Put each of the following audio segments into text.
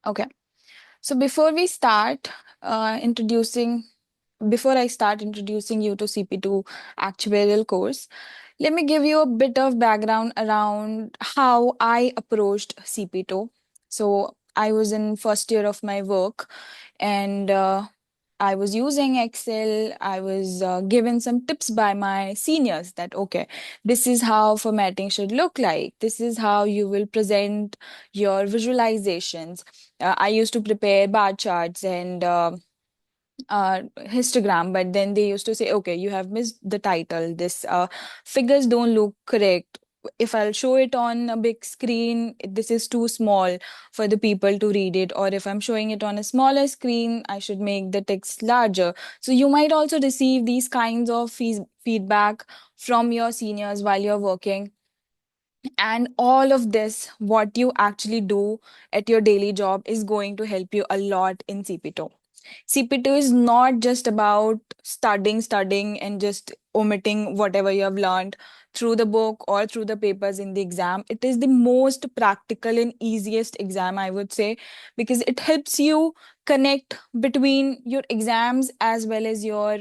Okay. So introducing, before I start introducing you to CP2 actuarial course, let me give you a bit of background around how I approached CP2. So I was in first year of my work, and I was using Excel. I was given some tips by my seniors that, okay, this is how formatting should look like. This is how you will present your visualizations. I used to prepare bar charts and histogram, but then they used to say, okay, you have missed the title. This figures don't look correct. If I'll show it on a big screen, this is too small for the people to read it. Or if I'm showing it on a smaller screen, I should make the text larger. So you might also receive these kinds of feedback from your seniors while you're working. And all of this, what you actually do at your daily job, is going to help you a lot in CP2. CP2 is not just about studying, and just omitting whatever you have learned through the book or through the papers in the exam. It is the most practical and easiest exam, I would say, because it helps you connect between your exams as well as your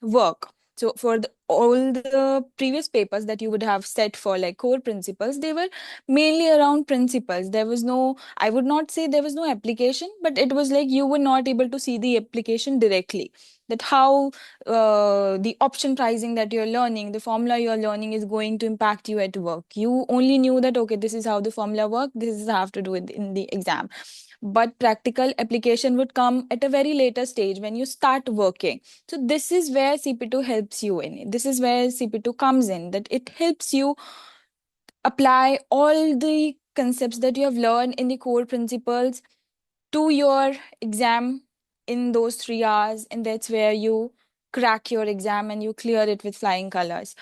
work. So for all the previous papers that you would have set for like core principles, they were mainly around principles. There was no, I would not say there was no application, but it was like you were not able to see the application directly. That how the option pricing that you're learning, the formula you're learning is going to impact you at work. You only knew that, okay, this is how the formula works, this is how I have to do it in the exam. But practical application would come at a very later stage when you start working. So this is where CP2 helps you in. This is where CP2 comes in, that it helps you apply all the concepts that you have learned in the core principles to your exam in those 3 hours, and that's where you crack your exam and you clear it with flying colors.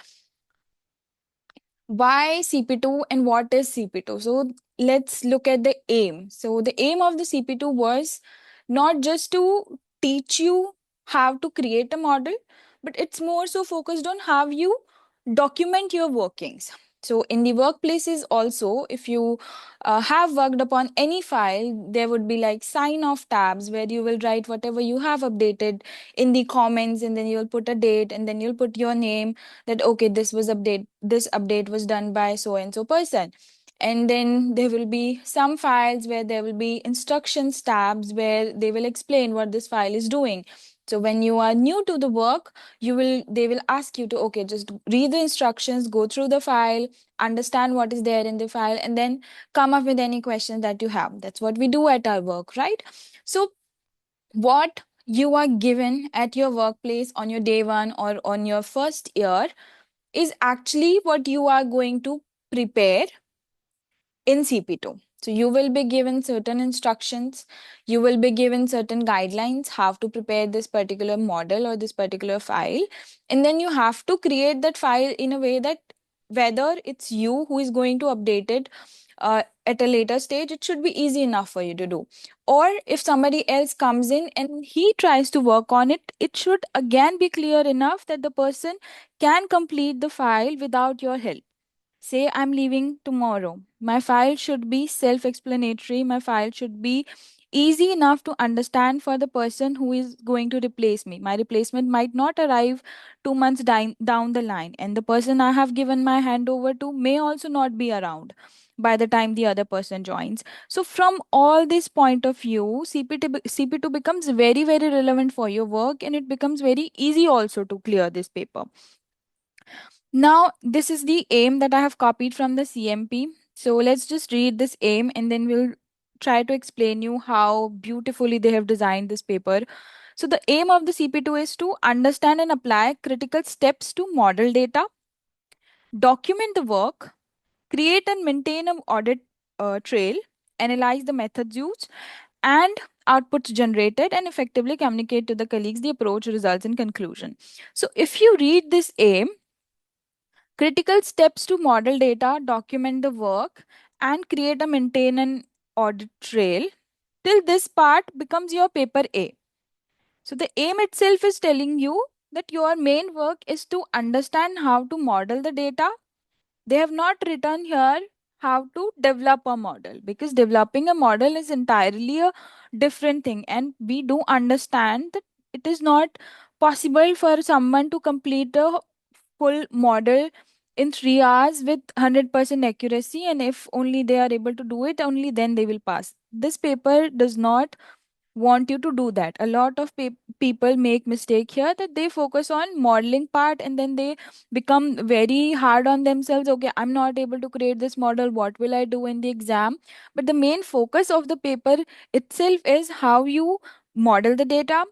Why CP2 and what is CP2? So let's look at the aim. So the aim of the CP2 was not just to teach you how to create a model, but it's more so focused on how you document your workings. So in the workplaces also, if you have worked upon any file, there would be like sign off tabs where you will write whatever you have updated in the comments, and then you'll put a date, and then you'll put your name, that okay, this update was done by so and so person. And then there will be some files where there will be instructions tabs where they will explain what this file is doing. So when you are new to the work, they will ask you to, okay, just read the instructions, go through the file, understand what is there in the file, and then come up with any questions that you have. That's what we do at our work, right? So what you are given at your workplace on your day one or on your first year is actually what you are going to prepare in CP2. So you will be given certain instructions, you will be given certain guidelines how to prepare this particular model or this particular file, and then you have to create that file in a way that whether it's you who is going to update it at a later stage, it should be easy enough for you to do. Or if somebody else comes in and he tries to work on it, it should again be clear enough that the person can complete the file without your help. Say I'm leaving tomorrow. My file should be self explanatory. My file should be easy enough to understand for the person who is going to replace me. My replacement might not arrive 2 months down the line, and the person I have given my handover to may also not be around by the time the other person joins. So, from all this point of view, CP2 becomes very, very relevant for your work, and it becomes very easy also to clear this paper. Now, this is the aim that I have copied from the CMP. So let's just read this aim, and then we'll try to explain you how beautifully they have designed this paper. So the aim of the CP2 is to understand and apply critical steps to model data, document the work, create and maintain an audit trail, analyze the methods used and outputs generated, and effectively communicate to the colleagues the approach, results, and conclusion. So if you read this aim, critical steps to model data, document the work, and create a maintain an audit trail. Till this part becomes your paper A. So the aim itself is telling you that your main work is to understand how to model the data. They have not written here how to develop a model, because developing a model is entirely a different thing, and we do understand that it is not possible for someone to complete a full model in 3 hours with 100% accuracy, and if only they are able to do it, only then they will pass. This paper does not want you to do that. A lot of people make mistake here, that they focus on modeling part and then they become very hard on themselves. Okay, I'm not able to create this model, what will I do in the exam? But the main focus of the paper itself is how you model the data,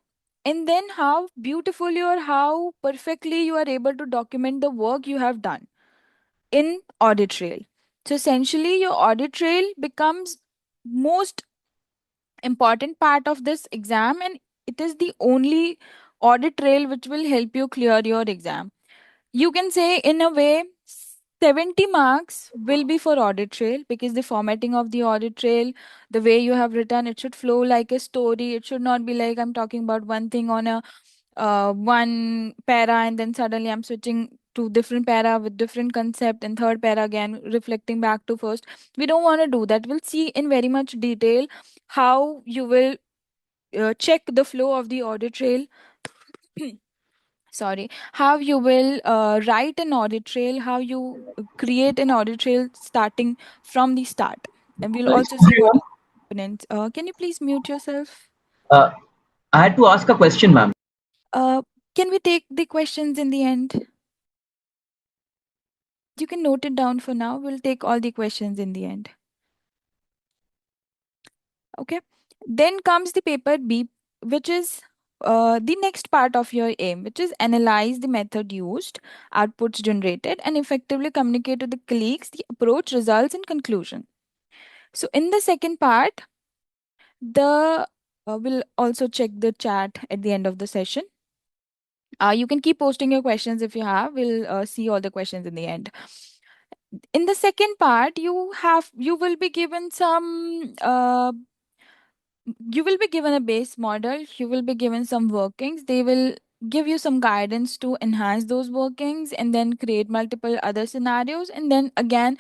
and then how beautifully or how perfectly you are able to document the work you have done in audit trail. So essentially your audit trail becomes most important part of this exam, and it is the only audit trail which will help you clear your exam. You can say in a way 70 marks will be for audit trail, because the formatting of the audit trail, the way you have written, it should flow like a story. It should not be like I'm talking about one thing on a one para and then suddenly I'm switching to different para with different concept, and third para again reflecting back to first. We don't want to do that. We'll see in very much detail how you will check the flow of the audit trail. Sorry, how you will write an audit trail, how you create an audit trail starting from the start, and we'll Sorry, also see what everyone. are the components. Can you please mute yourself? Uh, I had to ask a question, ma'am. uh, can we take the questions in the end? You can note it down for now. We'll take all the questions in the end. Okay. Then comes the paper B, which is the next part of your aim, which is analyze the method used, outputs generated, and effectively communicate to the colleagues the approach, results, and conclusion. So in the second part, the we'll also check the chat at the end of the session. You can keep posting your questions if you have. We'll see all the questions in the end. In the second part, you will be given some you will be given a base model, you will be given some workings, they will give you some guidance to enhance those workings and then create multiple other scenarios, and then again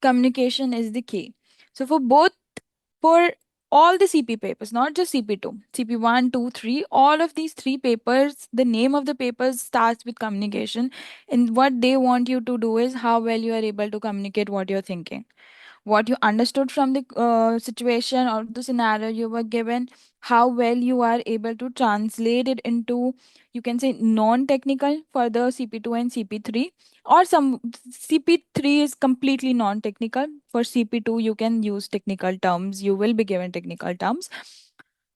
communication is the key. So for all the CP papers, not just CP2, CP1, 2, 3, all of these three papers, the name of the papers starts with communication, and what they want you to do is how well you are able to communicate what you're thinking, what you understood from the situation or the scenario you were given, how well you are able to translate it into, you can say, non-technical for the CP2 and CP3, or some CP3 is completely non-technical. For CP2 you can use technical terms, you will be given technical terms,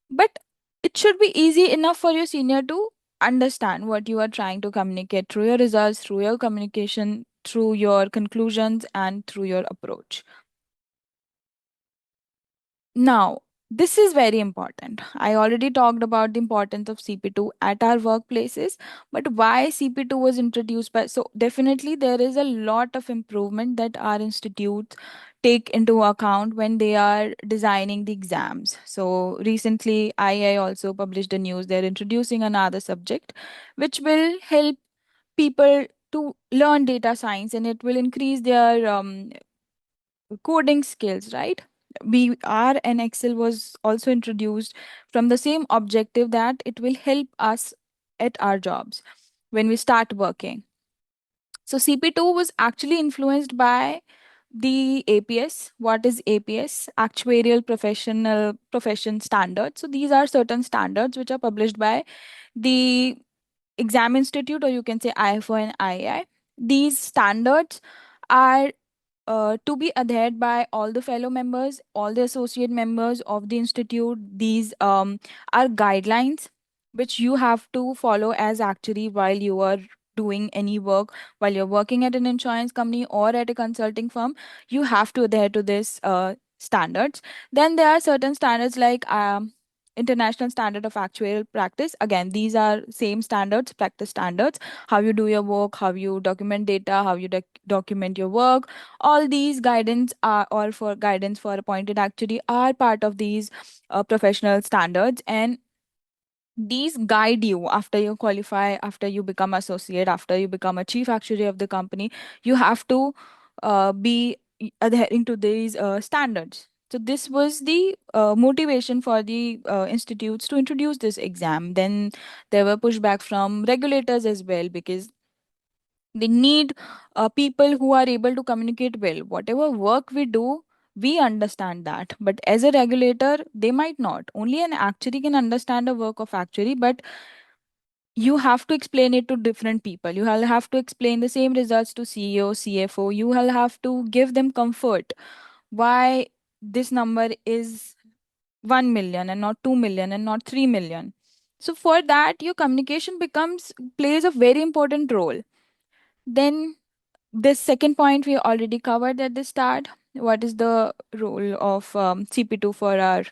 but it should be easy enough for your senior to understand what you are trying to communicate through your results, through your communication, through your conclusions, and through your approach. Now, this is very important. I already talked about the importance of CP2 at our workplaces, but why CP2 was introduced by, so definitely there is a lot of improvement that our institutes take into account when they are designing the exams. So recently II also published a news, they're introducing another subject which will help people to learn data science, and it will increase their coding skills, right? R and Excel was also introduced from the same objective, that it will help us at our jobs when we start working. So CP2 was actually influenced by the APS. What is APS? Actuarial Professional Profession Standards. So these are certain standards which are published by the Exam Institute, or you can say IFO and IAI. These standards are to be adhered by all the fellow members, all the associate members of the institute. These are guidelines which you have to follow as actuary while you are doing any work, while you're working at an insurance company or at a consulting firm. You have to adhere to this standards. Then there are certain standards like international standard of actuarial practice. Again, these are same standards, practice standards, how you do your work, how you document data, how you document your work. All these guidance are all for guidance for appointed actuary are part of these professional standards, and these guide you after you qualify, after you become associate, after you become a chief actuary of the company. You have to be adhering to these standards. So this was the motivation for the institutes to introduce this exam. Then there were pushback from regulators as well, because they need people who are able to communicate well. Whatever work we do, we understand that. But as a regulator, they might not. Only an actuary can understand the work of actuary, but you have to explain it to different people. You will have to explain the same results to CEO, CFO. You will have to give them comfort why this number is 1 million and not 2 million and not 3 million. So for that, your communication becomes plays a very important role. Then this second point we already covered at the start. What is the role of CP2 for our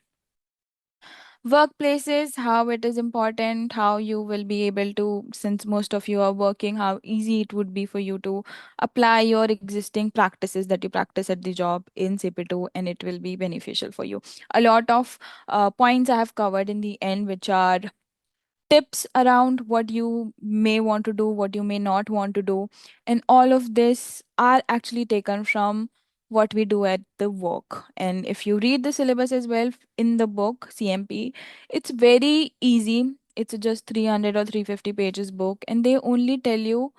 workplaces, how it is important, how you will be able to, since most of you are working, how easy it would be for you to apply your existing practices that you practice at the job in CP2, and it will be beneficial for you. A lot of points I have covered in the end, which are tips around what you may want to do, what you may not want to do. And all of this are actually taken from what we do at the work. And if you read the syllabus as well in the book, CMP, it's very easy. It's just 300 or 350 pages book, and they only tell you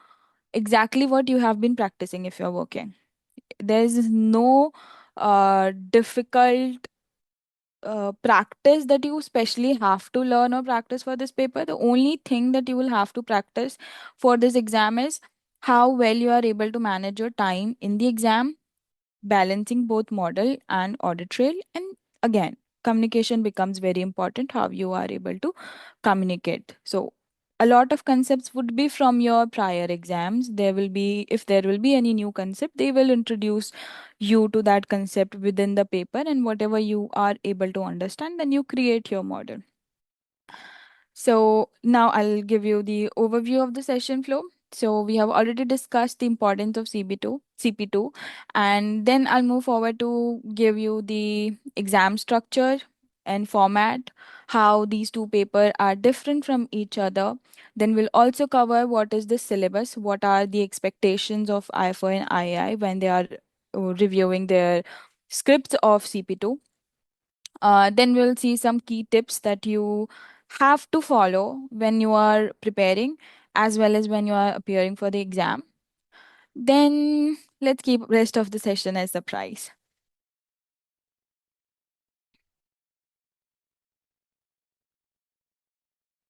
exactly what you have been practicing if you're working. There's no difficult practice that you especially have to learn or practice for this paper. The only thing that you will have to practice for this exam is how well you are able to manage your time in the exam, balancing both model and audit trail. And again, communication becomes very important, how you are able to communicate. So a lot of concepts would be from your prior exams. There will be, if there will be any new concept, they will introduce you to that concept within the paper, and whatever you are able to understand, then you create your model. So now I'll give you the overview of the session flow. So we have already discussed the importance of CP2, and then I'll move forward to give you the exam structure and format, how these two papers are different from each other. Then we'll also cover what is the syllabus, what are the expectations of IFO and II when they are reviewing their scripts of CP2. Then we'll see some key tips that you have to follow when you are preparing as well as when you are appearing for the exam. Then let's keep rest of the session as surprise.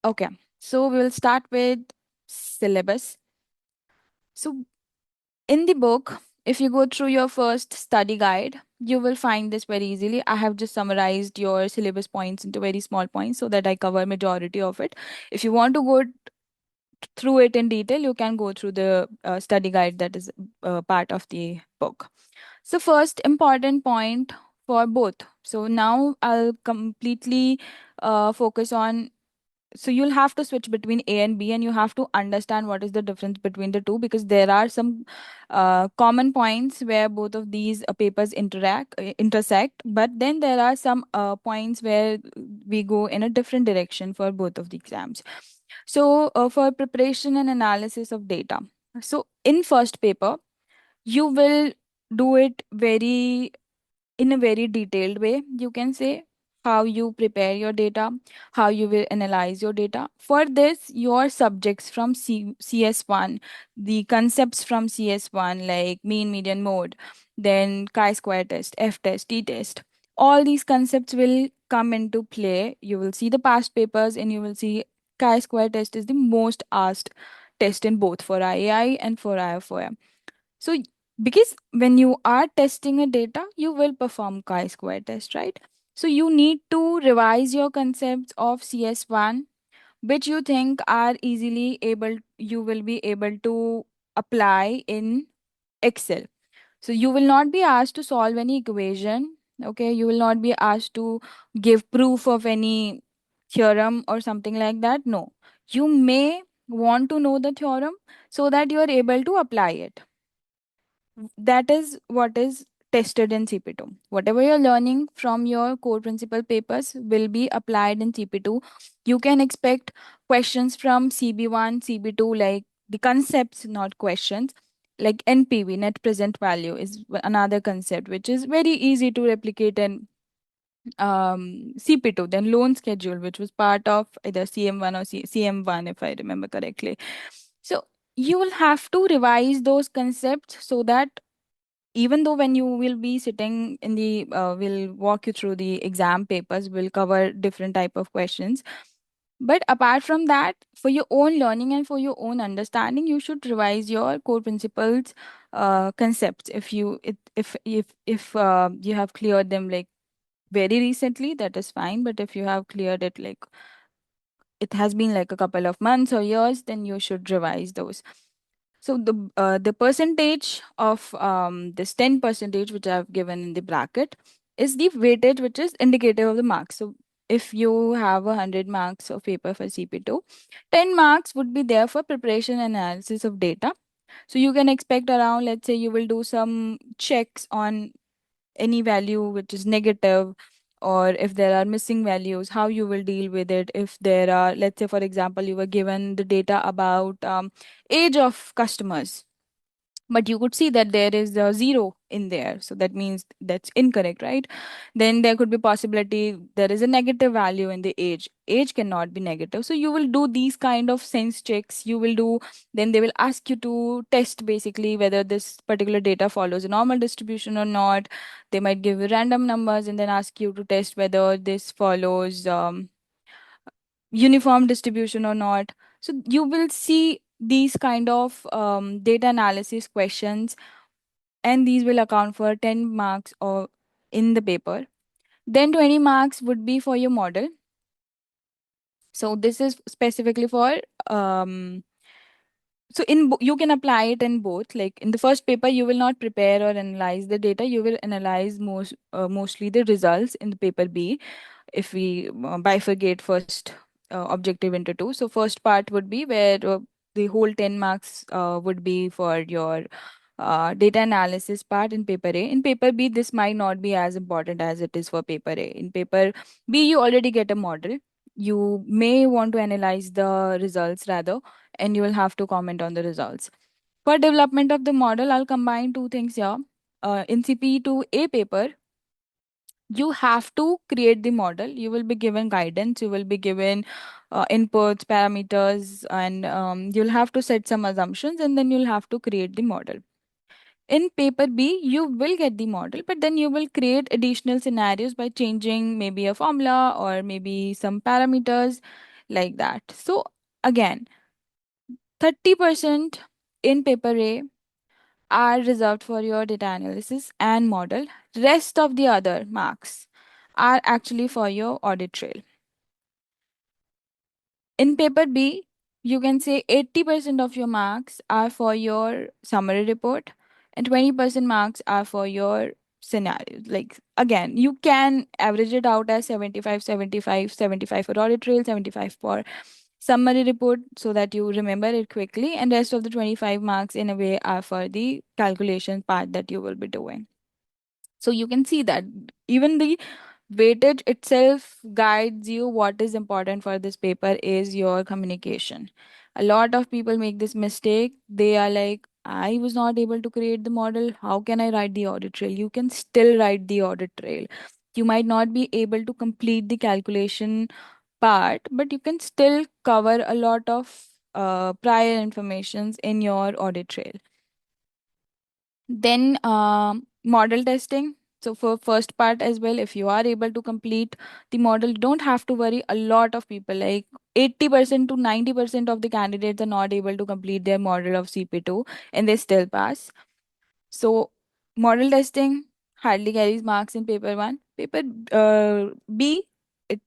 Okay, so we'll start with syllabus. So in the book, if you go through your first study guide, you will find this very easily. I have just summarized your syllabus points into very small points so that I cover majority of it. If you want to go through it in detail, you can go through the study guide that is part of the book. So, first important point for both. So, now I'll completely focus on. So, you'll have to switch between A and B, and you have to understand what is the difference between the two, because there are some common points where both of these papers intersect, but then there are some points where we go in a different direction for both of the exams. So, for preparation and analysis of data. So, in first paper, you will do it very in a very detailed way. You can say how you prepare your data, how you will analyze your data. For this, your subjects from CS1, the concepts from CS1 like mean, median, mode, then chi-square test, F-test, T-test, all these concepts will come into play. You will see the past papers and you will see chi-square test is the most asked test in both for IAI and for IFOM. So, because when you are testing a data, you will perform chi-square test, right? So, you need to revise your concepts of CS1, which you think are easily able, you will be able to apply in Excel. So, you will not be asked to solve any equation, okay? You will not be asked to give proof of any theorem or something like that. No. You may want to know the theorem so that you are able to apply it. That is what is tested in CP2. Whatever you're learning from your core principle papers will be applied in CP2. You can expect questions from CB1, CB2, like the concepts, not questions. like NPV, net present value, is another concept which is very easy to replicate in CP2. Then loan schedule, which was part of either CM1 or CM1, if I remember correctly. So you will have to revise those concepts so that even though when you will be sitting in the we'll walk you through the exam papers, we'll cover different type of questions, but apart from that, for your own learning and for your own understanding, you should revise your core principles, concepts. If if you have cleared them like very recently, that is fine. But if you have cleared it like it has been like a couple of months or years, then you should revise those. So the percentage of this 10 percentage which I've given in the bracket is the weightage which is indicative of the marks. So if you have 100 marks of paper for CP2, 10 marks would be there for preparation and analysis of data. So you can expect around, let's say you will do some checks on any value which is negative, or if there are missing values, how you will deal with it. If there are, let's say for example, you were given the data about age of customers, but you could see that there is a zero in there, so that means that's incorrect, right? Then there could be possibility there is a negative value in the age cannot be negative, so you will do these kind of sense checks. You will do, then they will ask you to test basically whether this particular data follows a normal distribution or not. They might give you random numbers and then ask you to test whether this follows uniform distribution or not. So you will see these kind of data analysis questions, and these will account for 10 marks or in the paper. Then 20 marks would be for your model. So this is specifically for um so you can apply it in both. Like in the first paper you will not prepare or analyze the data, you will analyze mostly the results in the paper B, if we bifurcate first objective into two. So first part would be where the whole 10 marks would be for your data analysis part in paper A. In paper B, this might not be as important as it is for paper A. In paper B, you already get a model. You may want to analyze the results rather, and you will have to comment on the results. For development of the model, I'll combine two things here. In CP2A paper, you have to create the model. You will be given guidance, you will be given inputs, parameters, and you'll have to set some assumptions, and then you'll have to create the model. In paper B, you will get the model, but then you will create additional scenarios by changing maybe a formula or maybe some parameters, like that. So again, 30% in paper A are reserved for your data analysis and model. Rest of the other marks are actually for your audit trail. In paper B, you can say 80% of your marks are for your summary report and 20% marks are for your scenarios. Like again, you can average it out as 75, 75, 75 for audit trail, 75 for summary report, so that you remember it quickly, and rest of the 25 marks in a way are for the calculation part that you will be doing. So you can see that even the weightage itself guides you. What is important for this paper is your communication. A lot of people make this mistake. They are like, I was not able to create the model. How can I write the audit trail? You can still write the audit trail. You might not be able to complete the calculation part, but you can still cover a lot of prior informations in your audit trail. Then model testing. So for first part as well, if you are able to complete the model, you don't have to worry. A lot of people, like 80% to 90% of the candidates are not able to complete their model of CP2 and they still pass. So model testing hardly carries marks in paper one. Paper B, it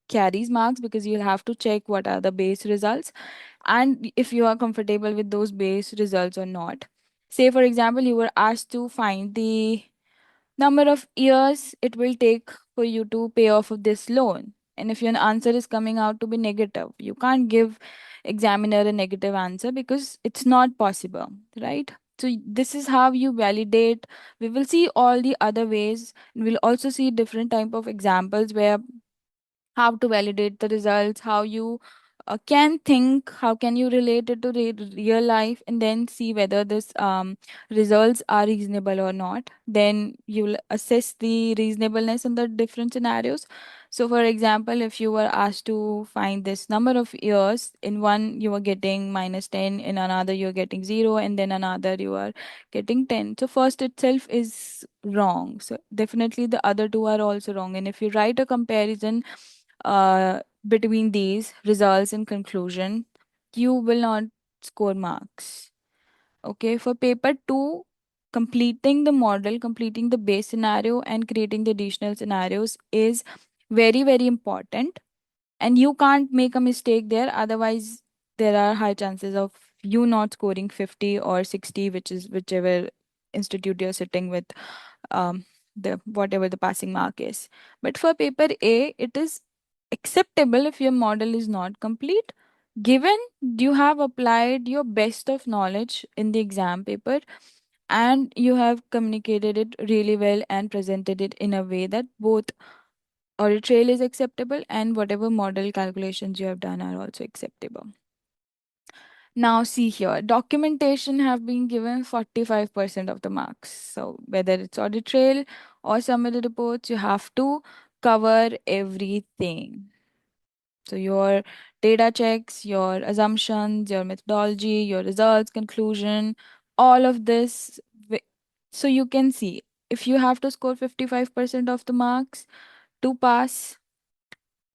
carries marks because you'll have to check what are the base results and if you are comfortable with those base results or not. Say, for example, you were asked to find the number of years it will take for you to pay off of this loan. And if your answer is coming out to be negative, you can't give examiner a negative answer because it's not possible, right? So this is how you validate. We will see all the other ways. We'll also see different type of examples where how to validate the results, how you can think how can you relate it to real life, and then see whether this results are reasonable or not. Then you'll assess the reasonableness in the different scenarios. So for example, if you were asked to find this number of years, in one you are getting -10, in another you are getting 0, and then another you are getting 10. So first itself is wrong, so definitely the other two are also wrong. And if you write a comparison between these results and conclusion, you will not score marks. Okay, for paper 2, completing the model, completing the base scenario, and creating the additional scenarios is very, very important. And you can't make a mistake there, otherwise, there are high chances of you not scoring 50 or 60, which is whichever institute you're sitting with, um, the whatever the passing mark is. But for paper A, it is acceptable if your model is not complete, given you have applied your best of knowledge in the exam paper and you have communicated it really well and presented it in a way that both audit trail is acceptable and whatever model calculations you have done are also acceptable. Now, see here, documentation have been given 45% of the marks. So, whether it's audit trail or summary reports, you have to cover everything. So, your data checks, your assumptions, your methodology, your results, conclusion, all of this. So, you can see if you have to score 55% of the marks to pass,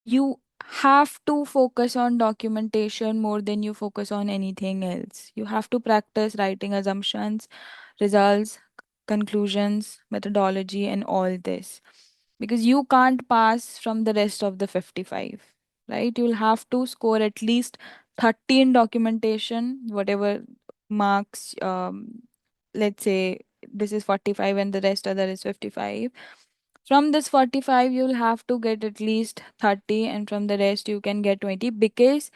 you have to focus on documentation more than you focus on anything else. You have to practice writing assumptions, results, conclusions, methodology, and all this, because you can't pass from the rest of the 55, right? You'll have to score at least 30 in documentation, whatever marks, let's say this is 45 and the rest other is 55. From this 45, you'll have to get at least 30, and from the rest, you can get 20, because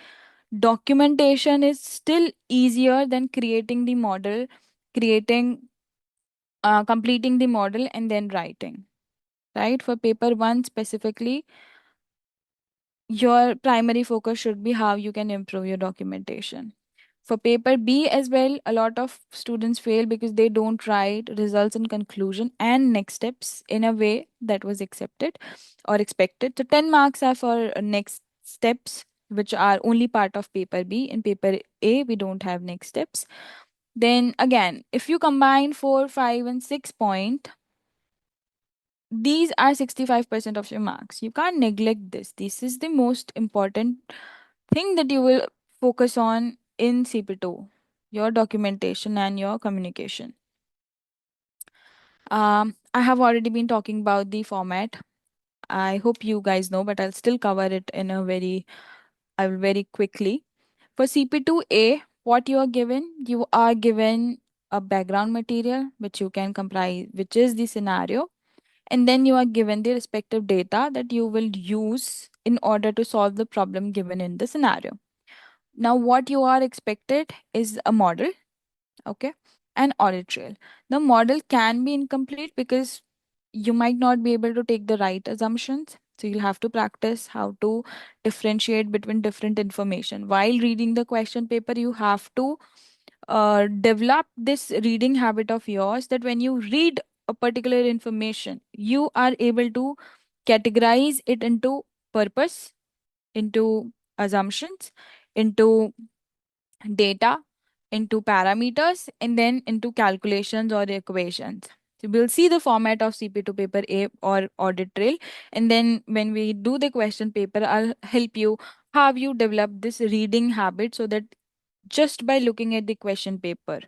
documentation is still easier than creating the model, creating, completing the model, and then writing, right? For paper one specifically, your primary focus should be how you can improve your documentation. For paper B as well, a lot of students fail because they don't write results and conclusion and next steps in a way that was accepted or expected. So 10 marks are for next steps, which are only part of paper B. In paper A, we don't have next steps. Then again, if you combine 4, 5, and 6 point, these are 65% of your marks. You can't neglect this. This is the most important thing that you will focus on in CP2, your documentation and your communication. I have already been talking about the format. I hope you guys know, but I'll still cover it in a I will very quickly. For CP2A, what you are given a background material which you can comprise, which is the scenario, and then you are given the respective data that you will use in order to solve the problem given in the scenario. Now, what you are expected is a model, okay, and audit trail. The model can be incomplete because you might not be able to take the right assumptions. So you'll have to practice how to differentiate between different information. While reading the question paper, you have to develop this reading habit of yours, that when you read a particular information, you are able to categorize it into purpose, into assumptions, into data, into parameters, and then into calculations or equations. So we'll see the format of CP2 paper A or audit trail. And then when we do the question paper, I'll help you how you develop this reading habit, so that just by looking at the question paper,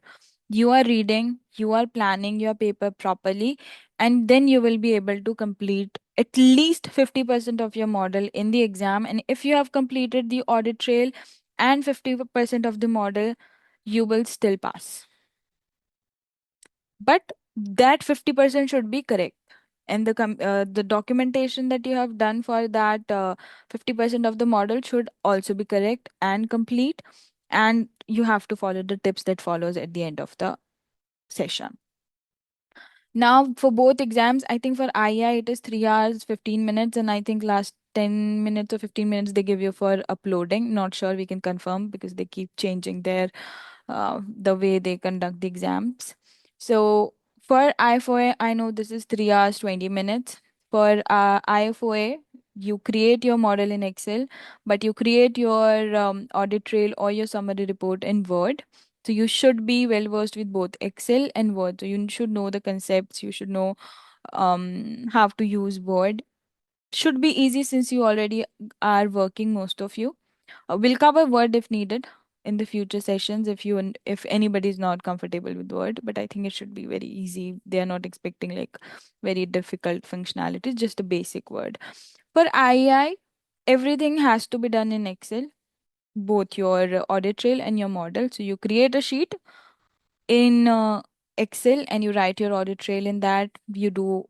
you are reading, you are planning your paper properly, and then you will be able to complete at least 50% of your model in the exam. And if you have completed the audit trail and 50% of the model, you will still pass. But that 50% should be correct. And the documentation that you have done for that 50% of the model should also be correct and complete. And you have to follow the tips that follows at the end of the session. Now, for both exams, I think for II it is 3 hours, 15 minutes, and I think last 10 minutes or 15 minutes they give you for uploading. Not sure, we can confirm because they keep changing their the way they conduct the exams. So for IFOA, I know this is 3 hours 20 minutes. For IFOA, you create your model in Excel, but you create your audit trail or your summary report in Word. So you should be well versed with both Excel and Word. So you should know the concepts, you should know how to use Word. Should be easy since you already are working, most of you. We'll cover Word if needed in the future sessions if anybody is not comfortable with Word, but I think it should be very easy. They are not expecting like very difficult functionalities, just a basic Word. For IEI, everything has to be done in Excel, both your audit trail and your model. So you create a sheet in Excel and you write your audit trail in that. You do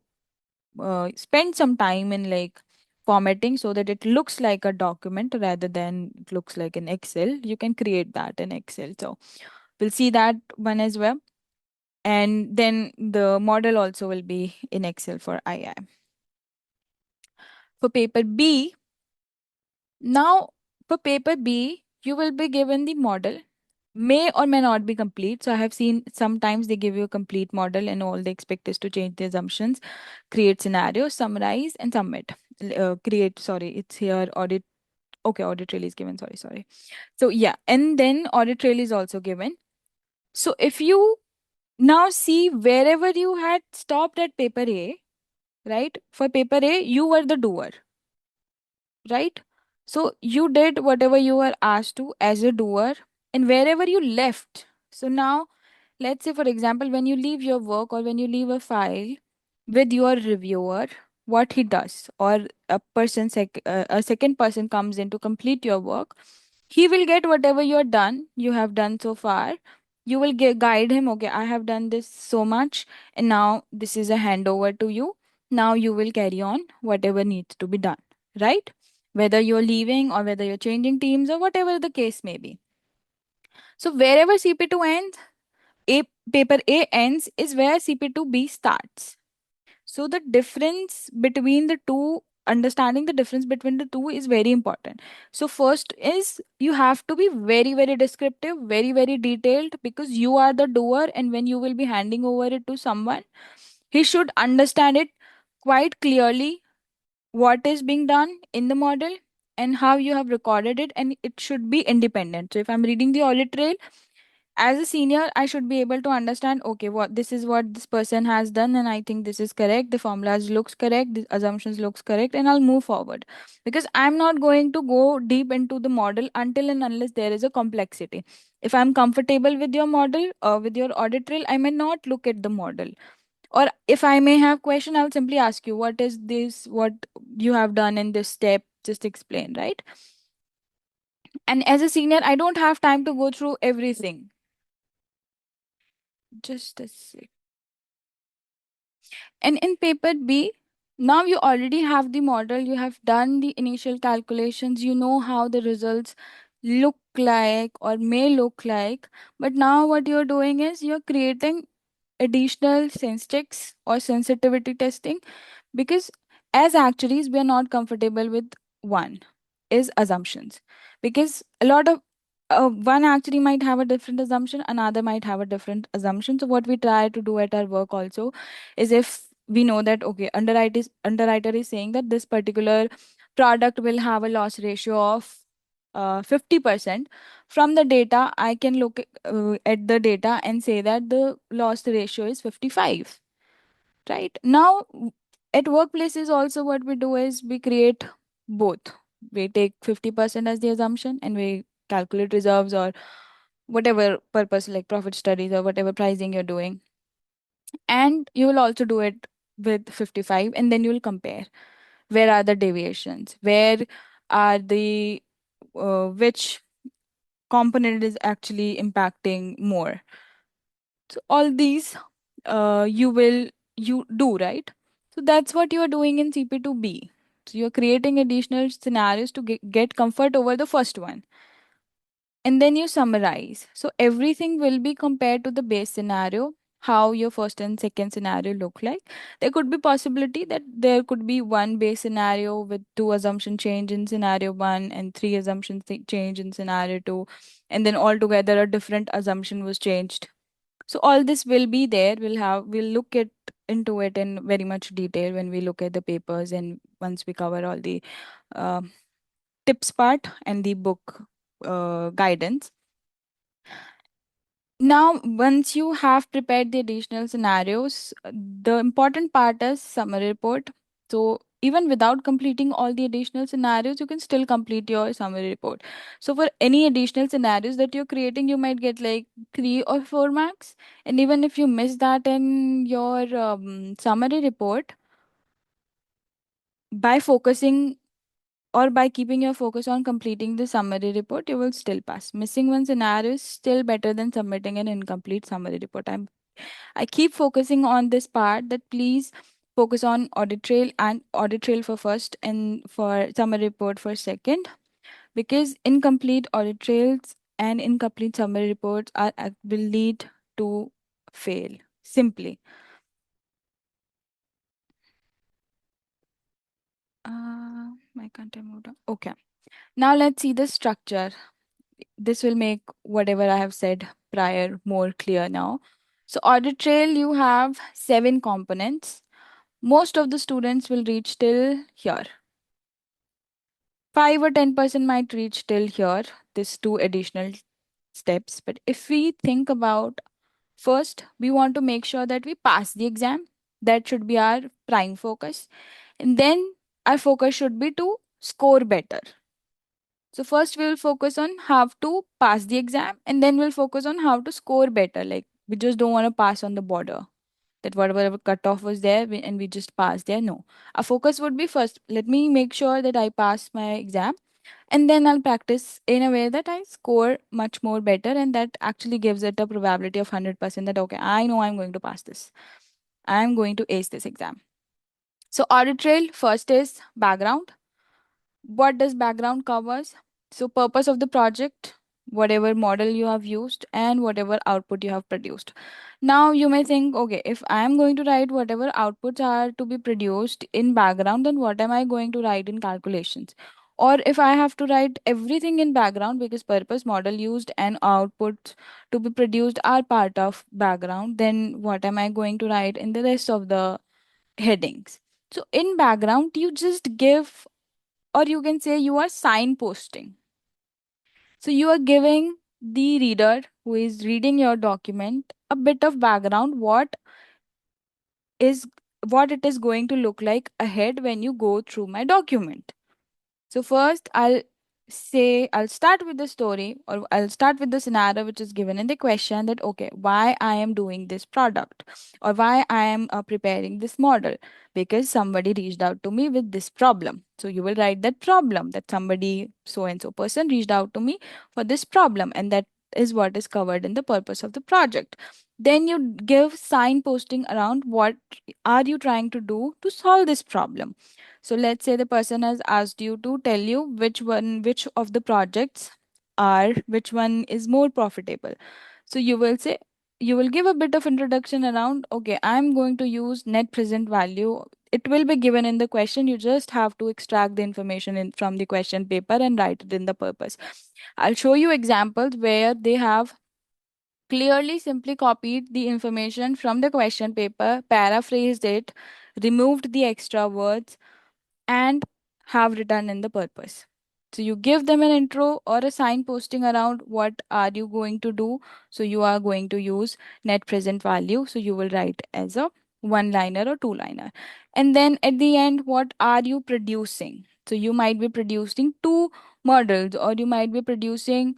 spend some time in like formatting so that it looks like a document rather than it looks like an Excel. You can create that in Excel. So we'll see that one as well. And then the model also will be in Excel for II. For paper B, now for paper B, you will be given the model. May or may not be complete. So I have seen sometimes they give you a complete model and all they expect is to change the assumptions, create scenarios, summarize, and submit. Sorry, it's here audit. Okay, audit trail is given. Sorry. So yeah, and then audit trail is also given. So if you now see wherever you had stopped at paper A, right? For paper A, you were the doer, right? So you did whatever you were asked to as a doer, and wherever you left. So now, let's say, for example, when you leave your work or when you leave a file with your reviewer, what he does, or a second person comes in to complete your work, he will get whatever you have done so far. You will guide him, okay, I have done this so much, and now this is a handover to you. Now you will carry on whatever needs to be done, right? Whether you're leaving or whether you're changing teams or whatever the case may be. So wherever CP2 ends, A paper A ends is where CP2B starts. So the difference between the two, understanding the difference between the two is very important. So first is you have to be very, very descriptive, very, very detailed, because you are the doer, and when you will be handing over it to someone, he should understand it quite clearly, what is being done in the model and how you have recorded it, and it should be independent. So if I'm reading the audit trail as a senior, I should be able to understand, okay, what this person has done, and I think this is correct, the formulas looks correct, the assumptions looks correct, and I'll move forward. Because I'm not going to go deep into the model until and unless there is a complexity. If I'm comfortable with your model or with your audit trail, I may not look at the model. Or if I may have question, I'll simply ask you, what is this, what you have done in this step, just explain, right? And as a senior, I don't have time to go through everything. Just a sec. And in paper B, now you already have the model, you have done the initial calculations, you know how the results look like or may look like. But now what you're doing is you're creating additional sense or sensitivity testing, because as actuaries we are not comfortable with one is assumptions, because a lot of one actuary might have a different assumption, another might have a different assumption. So what we try to do at our work also is, if we know that okay, underwriter is saying that this particular product will have a loss ratio of 50%, from the data I can look at the data and say that the loss ratio is 55. Right now, at workplaces also, what we do is we create both. We take 50% as the assumption and we calculate reserves or whatever purpose, like profit studies or whatever pricing you're doing. And you will also do it with 55, and then you'll compare where are the deviations, where are the which component is actually impacting more. So all these you do, right? So that's what you are doing in CP2B. So you're creating additional scenarios to get comfort over the first one. And then you summarize. So everything will be compared to the base scenario. how your first and second scenario look like. There could be possibility that there could be one base scenario with two assumption change in scenario one and three assumptions change in scenario two, and then altogether a different assumption was changed. So all this will be there. We'll look at into it in very much detail when we look at the papers and once we cover all the uh, tips part and the book guidance. Now, once you have prepared the additional scenarios, the important part is summary report. So, even without completing all the additional scenarios, you can still complete your summary report. So, for any additional scenarios that you're creating, you might get like 3 or 4 marks. And even if you miss that in your summary report, by focusing or by keeping your focus on completing the summary report, you will still pass. Missing one scenario is still better than submitting an incomplete summary report. I keep focusing on this part that please focus on audit trail and audit trail for first and for summary report for second, because incomplete audit trails and incomplete summary reports will lead to fail simply. My content moved on. Okay. Now let's see the structure. This will make whatever I have said prior more clear now. So audit trail, you have 7 components. Most of the students will reach till here. 5 or 10% might reach till here, this two additional steps. But if we think about first, we want to make sure that we pass the exam. That should be our prime focus. And then our focus should be to score better. So first we will focus on how to pass the exam and then we'll focus on how to score better. Like we just don't want to pass on the border. That whatever cutoff was there and we just passed there. No. Our focus would be first, let me make sure that I pass my exam and then I'll practice in a way that I score much more better and that actually gives it a probability of 100% that okay, I know I'm going to pass this. I'm going to ace this exam. So audit trail first is background. What does background covers? So purpose of the project, whatever model you have used and whatever output you have produced. Now you may think, okay, if I am going to write whatever outputs are to be produced in background, then what am I going to write in calculations? Or if I have to write everything in background because purpose, model used and outputs to be produced are part of background, then what am I going to write in the rest of the headings? So in background, you just give, or you can say you are signposting. So you are giving the reader who is reading your document a bit of background is what it is going to look like ahead when you go through my document. So first I'll start with the story or I'll start with the scenario which is given in the question that okay, why I am doing this product or why I am preparing this model, because somebody reached out to me with this problem. So you will write that problem, that somebody so and so person reached out to me for this problem, and that is what is covered in the purpose of the project. Then you give signposting around what are you trying to do to solve this problem. So let's say the person has asked you to tell you which of the projects are, which one is more profitable. So you will say, you will give a bit of introduction around, okay, I'm going to use net present value. It will be given in the question. You just have to extract the information from the question paper and write it in the purpose. I'll show you examples where they have clearly simply copied the information from the question paper, paraphrased it, removed the extra words, and have written in the purpose. So you give them an intro or a sign posting around what are you going to do. So you are going to use net present value. So you will write as a one liner or two liner. And then at the end, what are you producing? So you might be producing two models or you might be producing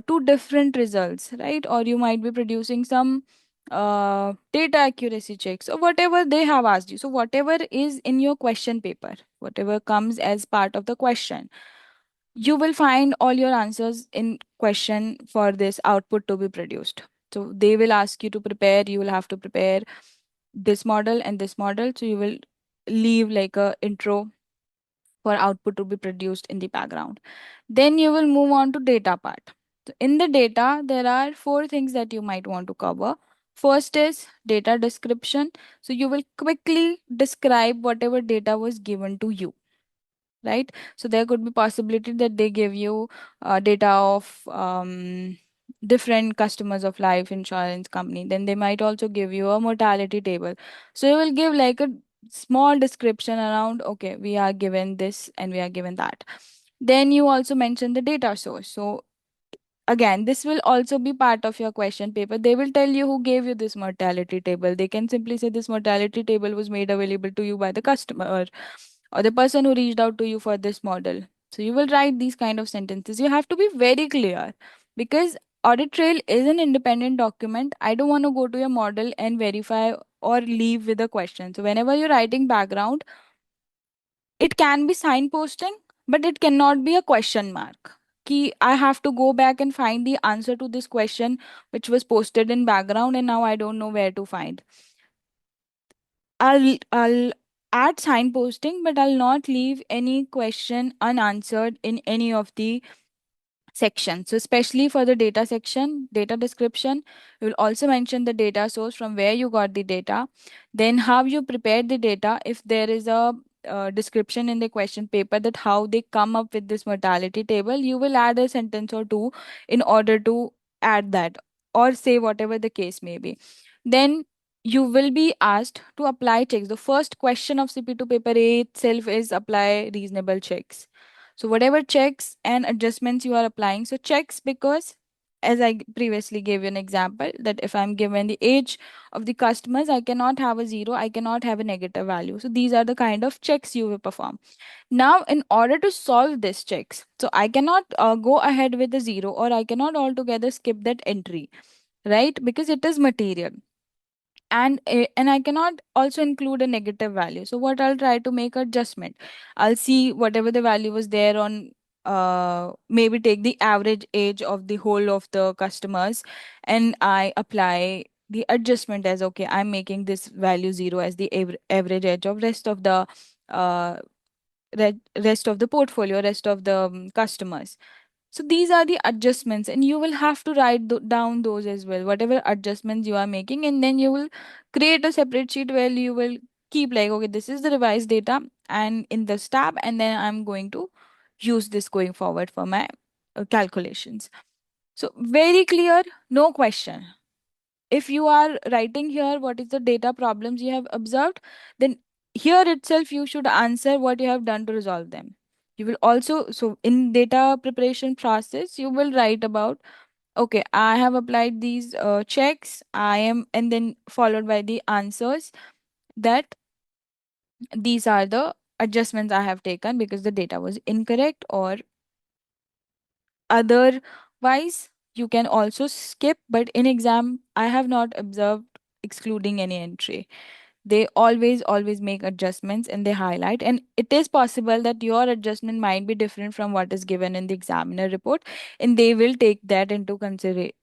two different results, right? Or you might be producing some data accuracy checks or whatever they have asked you. So whatever is in your question paper, whatever comes as part of the question, you will find all your answers in question for this output to be produced. So they will ask you to prepare, you will have to prepare this model and this model. So you will leave like a intro for output to be produced in the background. Then you will move on to data part. So in the data, there are four things that you might want to cover. First is data description. So you will quickly describe whatever data was given to you, right? So there could be possibility that they give you data of different customers of life insurance company. Then they might also give you a mortality table. So you will give like a small description around, okay, we are given this and we are given that. Then you also mention the data source. So again, this will also be part of your question paper. They will tell you who gave you this mortality table. They can simply say this mortality table was made available to you by the customer or the person who reached out to you for this model. So you will write these kind of sentences. You have to be very clear because audit trail is an independent document. I don't want to go to your model and verify or leave with a question. So whenever you're writing background, it can be signposting, but it cannot be a question mark. Ki I have to go back and find the answer to this question which was posted in background and now I don't know where to find. I'll add signposting, but I'll not leave any question unanswered in any of the section. So especially for the data section, data description, you will also mention the data source from where you got the data, then how you prepared the data. If there is a description in the question paper that how they come up with this mortality table, you will add a sentence or two in order to add that or say whatever the case may be. Then you will be asked to apply checks. The first question of CP2 paper A itself is apply reasonable checks. So whatever checks and adjustments you are applying, so checks because as I previously gave you an example that if I'm given the age of the customers, I cannot have a zero, I cannot have a negative value. So these are the kind of checks you will perform. Now, in order to solve these checks, so I cannot go ahead with a zero or I cannot altogether skip that entry, right? Because it is material and I cannot also include a negative value. So what I'll try to make adjustment, I'll see whatever the value was there on maybe take the average age of the whole of the customers and I apply the adjustment as okay, I'm making this value zero as the average age of rest of the uh rest of the portfolio, rest of the customers. So these are the adjustments, and you will have to write down those as well, whatever adjustments you are making, and then you will create a separate sheet where you will keep like, okay, this is the revised data, and in this tab, and then I'm going to use this going forward for my calculations. So very clear, no question. If you are writing here what is the data problems you have observed, then here itself you should answer what you have done to resolve them. You will also, so in data preparation process, you will write about, okay, I have applied these checks, I am, and then followed by the answers that these are the adjustments I have taken because the data was incorrect or otherwise. You can also skip, but in exam I have not observed excluding any entry. They always make adjustments and they highlight, and it is possible that your adjustment might be different from what is given in the examiner report, and they will take that into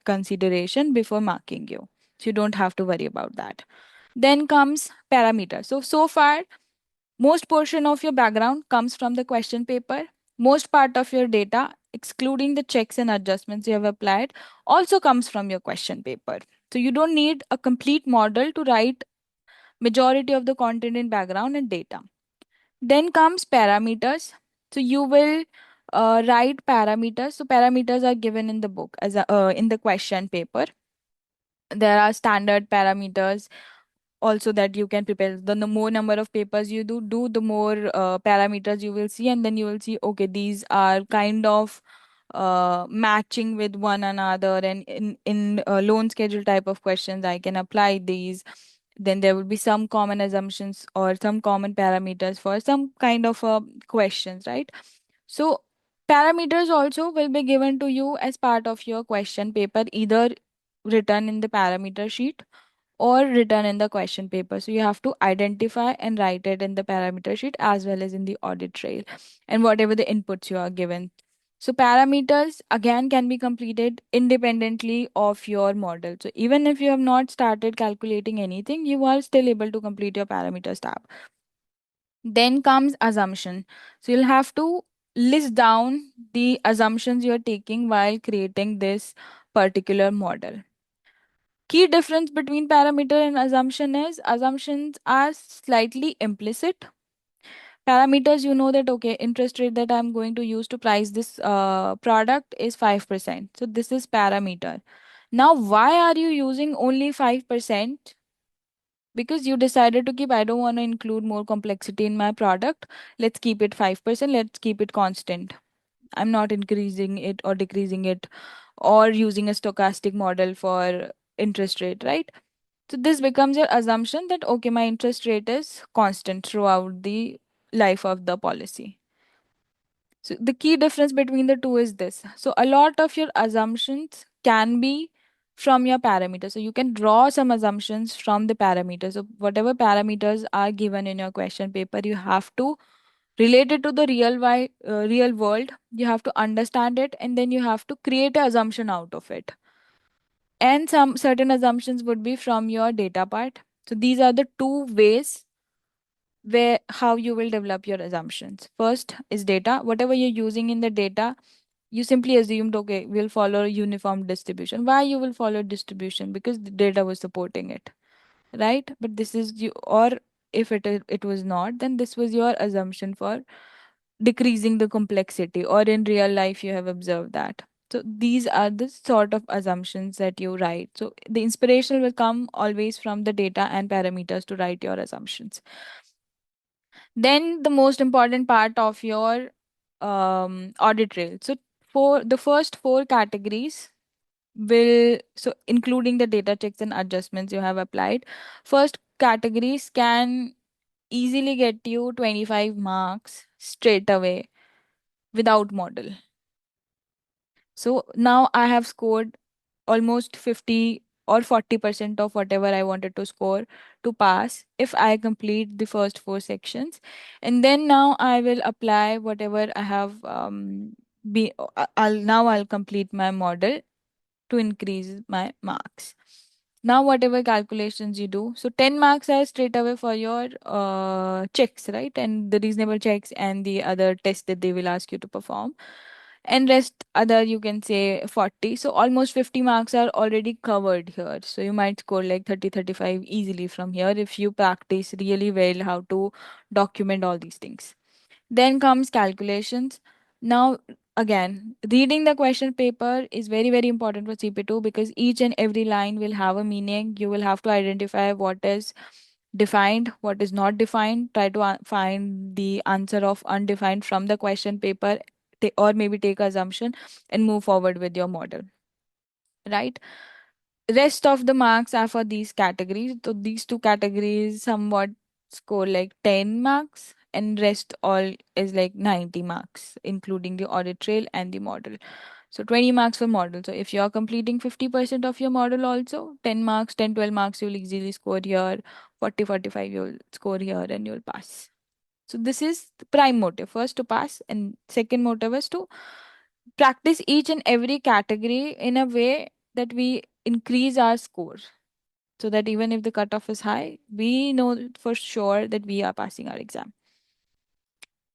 consideration before marking you, so you don't have to worry about that. Then comes parameter. So far most portion of your background comes from the question paper. Most part of your data, excluding the checks and adjustments you have applied, also comes from your question paper. So you don't need a complete model to write majority of the content in background and data. Then comes parameters. So you will write parameters. So parameters are given in the book as in the question paper. There are standard parameters also that you can prepare. The more number of papers you do the more parameters you will see, and then you will see, okay, these are kind of matching with one another, and in loan schedule type of questions I can apply these. Then there will be some common assumptions or some common parameters for some kind of questions, right? So parameters also will be given to you as part of your question paper, either written in the parameter sheet or written in the question paper. So you have to identify and write it in the parameter sheet as well as in the audit trail and whatever the inputs you are given. So parameters again can be completed independently of your model. So even if you have not started calculating anything, you are still able to complete your parameters tab. Then comes assumption. So you'll have to list down the assumptions you're taking while creating this particular model. Key difference between parameter and assumption is assumptions are slightly implicit. Parameters, you know that, okay, interest rate that I'm going to use to price this product is 5%. So this is parameter. Now, why are you using only 5%? Because you decided to keep, I don't want to include more complexity in my product. Let's keep it 5%. Let's keep it constant. I'm not increasing it or decreasing it or using a stochastic model for interest rate, right? So this becomes your assumption that, okay, my interest rate is constant throughout the life of the policy. So the key difference between the two is this. So a lot of your assumptions can be from your parameters. So you can draw some assumptions from the parameters. So whatever parameters are given in your question paper, you have to relate it to the real world. You have to understand it, and then you have to create an assumption out of it. And some certain assumptions would be from your data part. So these are the two ways where how you will develop your assumptions. First is data. Whatever you're using in the data, you simply assumed, okay, we'll follow uniform distribution. Why you will follow distribution? Because the data was supporting it, right? But this is you, or if it was not, then this was your assumption for decreasing the complexity, or in real life you have observed that. So these are the sort of assumptions that you write. So the inspiration will come always from the data and parameters to write your assumptions. Then the most important part of your audit trail. So for the first four categories will, so including the data checks and adjustments you have applied, first categories can easily get you 25 marks straight away without model. So now I have scored almost 50 or 40% of whatever I wanted to score to pass if I complete the first four sections. And then now I will apply whatever I have I'll complete my model to increase my marks. Now, whatever calculations you do, so 10 marks are straight away for your checks, right? And the reasonable checks and the other tests that they will ask you to perform. And rest other, you can say 40. So almost 50 marks are already covered here. So you might score like 30, 35 easily from here if you practice really well how to document all these things. Then comes calculations. Now, again, reading the question paper is very, very important for CP2 because each and every line will have a meaning. You will have to identify what is defined, what is not defined. Try to find the answer of undefined from the question paper, or maybe take assumption and move forward with your model, right? Rest of the marks are for these categories. So these two categories somewhat score like 10 marks, and rest all is like 90 marks, including the audit trail and the model. So 20 marks for model. So if you're completing 50% of your model also, 10 marks, 10, 12 marks you'll easily score here, 40, 45 you'll score here and you'll pass. So this is the prime motive. First to pass, and second motive is to practice each and every category in a way that we increase our score, so that even if the cutoff is high, we know for sure that we are passing our exam.